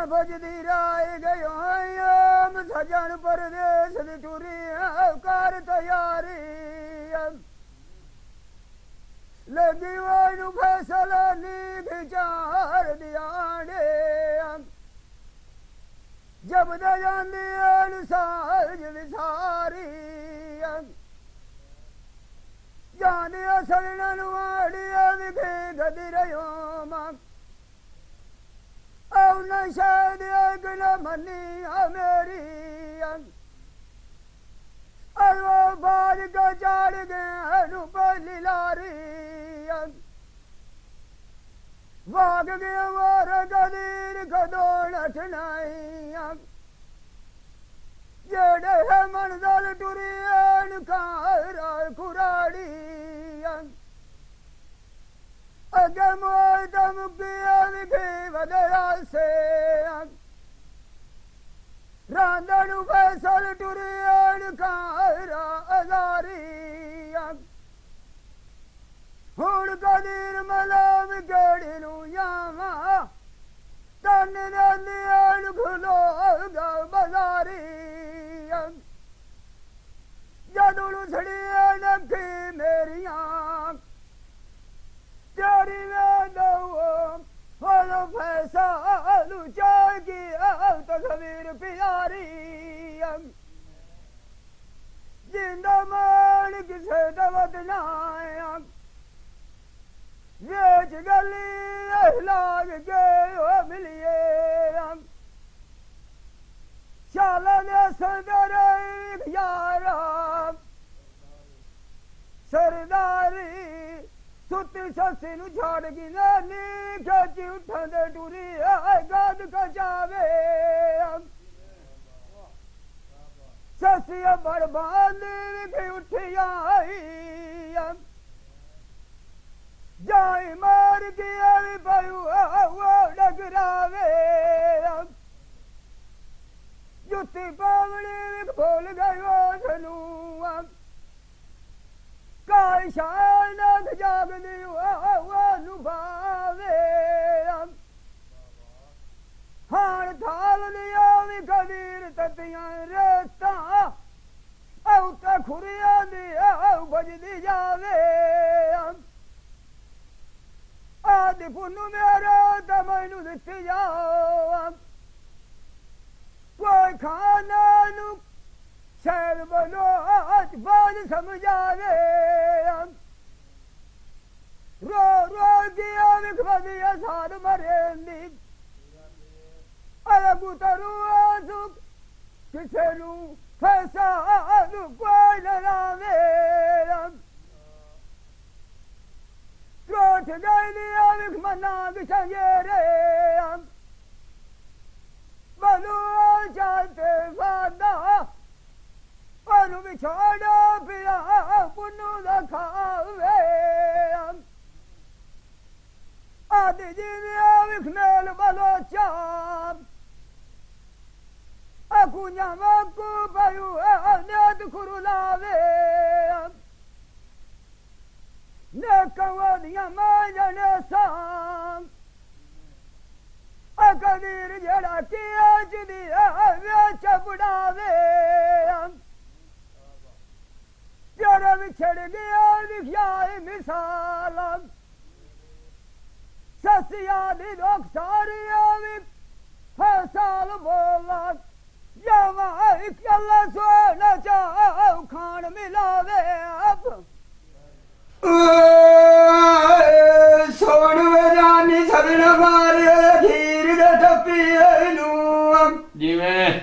बजदी राय गयो सजन परदेस दी टुरी कर तैयारी लगी वो फैसला नीक चार दियाने जब दे जांदी साज विसारी जाने सड़न वाड़ी विखे गदी रहो न शायद एक न मनी मेरी वो बाज का चाड़ गए पहली लारी भाग गए मोर गदीर खदोड़ ठनाई जेड़े है मंजल टुरी खारा खुराड़ी अगे मोय दमकिया विखे वदया से रांधन फैसल टुरी खारा अजारी हुण कदीर मलाम केड़ी नू यावा तन नंदियन खुलो बाजारी जदुलू छड़ी नखी मेरिया तेरी दो फलो फैसा चाय की तस्वीर प्यारी जिंदा मान किसे दवत नाया बेच गली लाग के मिलिए शाला ने सदर यारा सरदारी सुती ससी नु छाड़ की नानी खची उठे टूरी गद कचावे ससी बड़बानी विखी उठी आई जाई मार की अली पयू वो डगरावे जुती पावनी विख बोल गयो सनू काई शायद जाग दी भावे हाण थाल दिया भी कबीर ततिया रेता औता खुरिया दी बजदी जावे आदि पुन्नु मेरा तमैनू दिती जाओ कोई खाना नू शैल बनो आज बाज समझावे रो रो किया विखवदिया साध मरेंदी अलगू तरु सुख किसे नू फैसा नू कोई न लावे कोठ गई दिया विख मना बिछंगेरे बनो चाहते फादा पनु बिछोड़ा पिया पुन्नु दखावे आदि जीविया विखमेल बलोचा अकुन्या मक्कू पयू नेत खुरुलावे नेकवदिया माजने सांग अकदीर जड़ा किया चुदी वे चपड़ावे तेरा बिछड़ गया दिखियाए मिसाल ससिया दी लोग सारी फैसाल बोला जमा अल्लाह सोना चाह खान मिलावे अब सोन जानी सदन मारे खीर दे टपी जिवें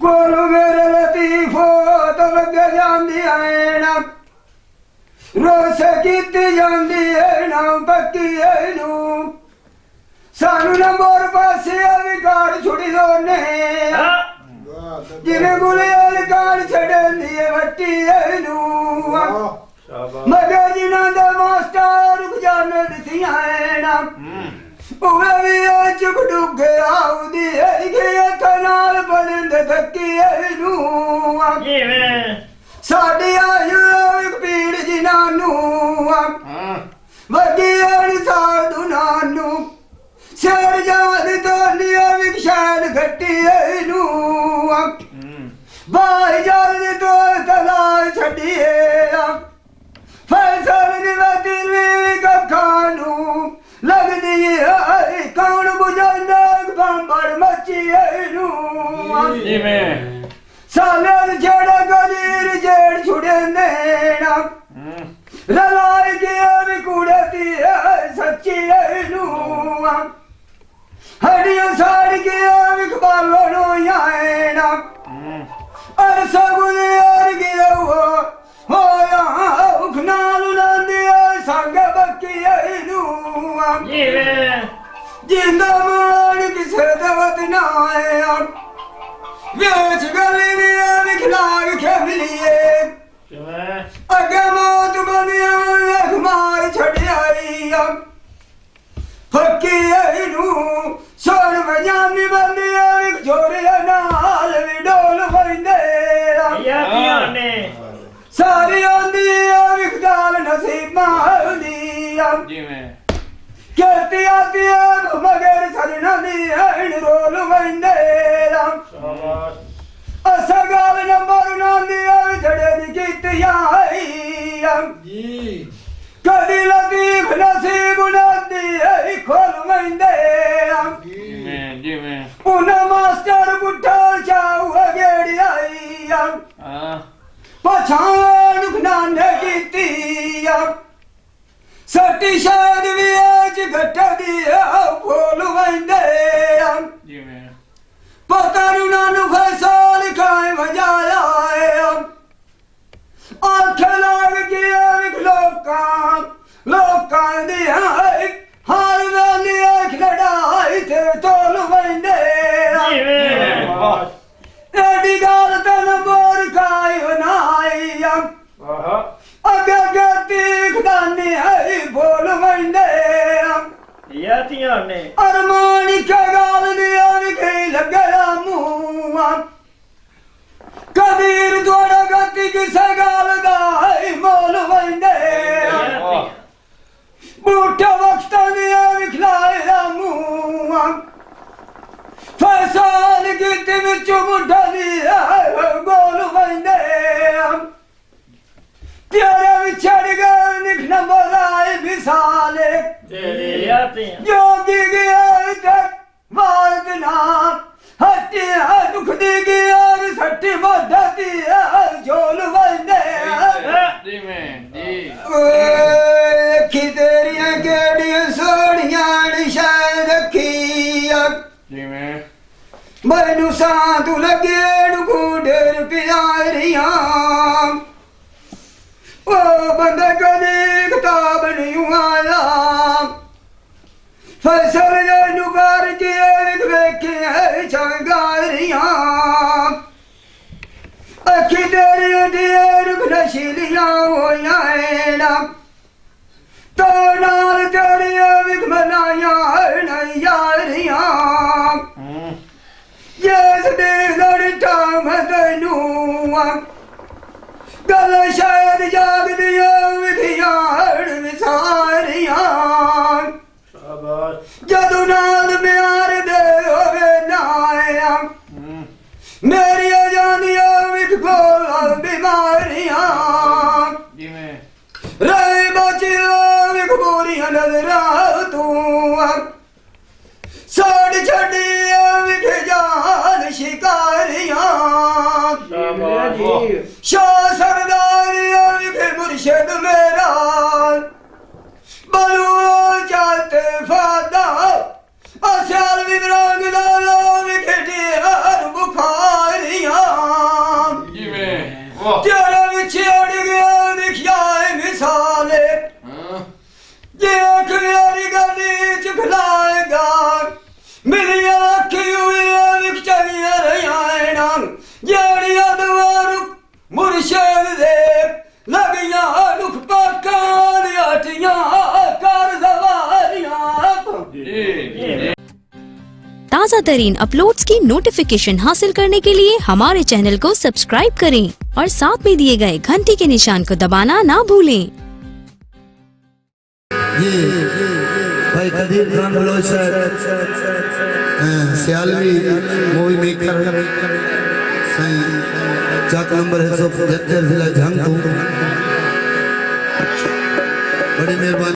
कोल मेरे लतीफो तो लग जांदी है ना रोस कीती जांदी है ना पक्की है नू सानू न मोर पासे विकार छुड़ी दोने जिने गुले कार छड़ंदी है वट्टी है नू मगे जिना दे मास्टर रुक जाने दिथियां है ना उवे भी चुक डुगे आउदी है के कनाल बंद धक्की है नू साडी आयु एक पीड़ जिनानू वगी साधु नानू शेर जाद तो लिया भाई जल्दी तो तला छड़िए फैसल निवती कखानू लगदी है कौन बुझांदा बंबर मचिए साले छेड़ा गलीर जेड़ छुड़े नेना ललाई के भी कुड़ती है सच्ची है हड्डियां साड़ के भी खबालो याना अरे सगुन यार गिरा हो यहाँ उखनालू नंदी संग बक्की है जिंदा मान किसे दवत ना है बेच गली भी खिलाग खेलिए अगे मौत बनिया मार छड़ियाई फक्की सोन बजानी बंदिया जोरे नाल भी डोल बंदे सारी आंदी विकदाल नसीब कहती आती है मगर सरना दी रोल बंदे असा गाल न मरना दिया जड़े दी कीतिया कदी लतीफ नसीब नदी है खोल मंदे उन्हें मास्टर बुढ़ा चाऊ गेड़ी आई पछाण नुकनाने कीती सटी शायद भी आज घट दिया खोल मंदे पता नानू फैसल खाए बजाया आंख लाग गया लोका दिया हार वाली आंख लड़ाई थे तोल बंदे एडी गाल तन बोर खाई बनाई अगे अगे तीख दानी है बोल बंदे अरमानी क्या गाल दिया कहीं लग गया मुँह कबीर थोड़ा गति किसे गाल दाई मोल बंदे बूढ़ा वक्त दिया विखलाया मुँह फैसल गिरती बिच बुढ़ा दिया गोल बंदे तेरे बिछड़ गए निखना बोलाए विसाले योगी गया तक मार्ग नाम हट्टी दुख दी गया सट्टी मदती झोल बंदे की तेरिया केड़ियां सोनियां शायद रखी मैनू सांतू लगे ढूंढर प्यारियां ओ बंदे कदी किताब नहीं आया फैसल नुकार के वेखे चंगारियां अखी तेरी ढेर नशीलियां होया तो नाल तेरिया विख मनाया नहीं यारियां जिस देख लड़ता मैं तेनू गल शायद जाग दिया विधियां विसारियां जदू नाल प्यार दे होवे नाया मेरी जानिया विख बोल बीमारियां रे बचिया विख बोरियां नजरा तू साड़ छड़िया विख जान शिकारियां शाह सरदारिया विख मुर्शिद मेरा बलुआ जाते फादा असल विवरांग लाला विखेटी हर बुखारियां तेरा विछड़ गया दिखिया मिसाले देख मेरी गली च खिलाएगा मिलिया रखी हुई विख चलिया रहा जेड़िया दवारू मुर्शिद दे लगिया दुख पकान अटियां कर सवारियां ताज़ा तरीन अपलोड्स की नोटिफिकेशन हासिल करने के लिए हमारे चैनल को सब्सक्राइब करें और साथ में दिए गए घंटी के निशान को दबाना ना भूलें। ये भाई Qadir Khan Baloch sir Sialvi movie maker Sain Chak number 175 जिला झांगू बड़ी मेहरबानी।